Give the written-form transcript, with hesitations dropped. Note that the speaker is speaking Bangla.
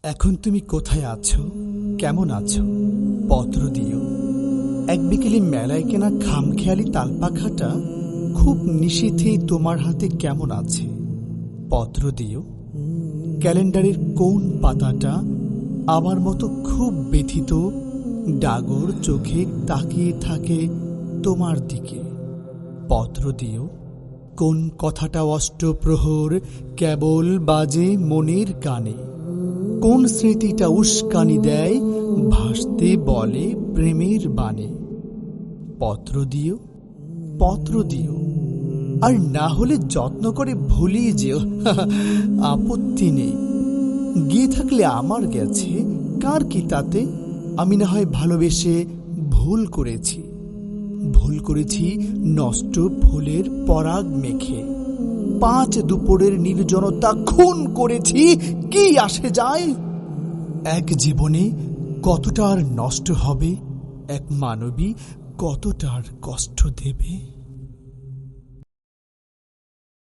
এখন তুমি কোথায় আছো, কেমন আছো? পত্র দিও। এক বিকেলে মেলায় কেনা খামখেয়ালি তালপাখাটা খুব নিশীথেই তোমার হাতে কেমন আছে? পত্র দিও। ক্যালেন্ডারের কোন পাতাটা আমার মতো খুব ব্যথিত ডাগর চোখে তাকিয়ে থাকে তোমার দিকে? পত্র দিও। কোন কথাটা অষ্টপ্রহর কেবল বাজে মনের কানে? কোন স্মৃতিটা উস্কানি দেয় ভাসতে বলে প্রেমের বাণে? পত্র দিও, পত্র দিও। আর না হলে যত্ন করে ভুলিয়ে যেও, আপত্তি নেই। গিয়ে থাকলে আমার গেছে, কার কি তাতে? আমি না হয় ভালোবেসে ভুল করেছি নষ্ট ফুলের পরাগ মেখে। 5 দুপুরের নির্জনতা খুন করেছি, কি আসে যায়? এক জীবনে কতটা আর নষ্ট হবে, এক মানবী কতটা আর কষ্ট দেবে।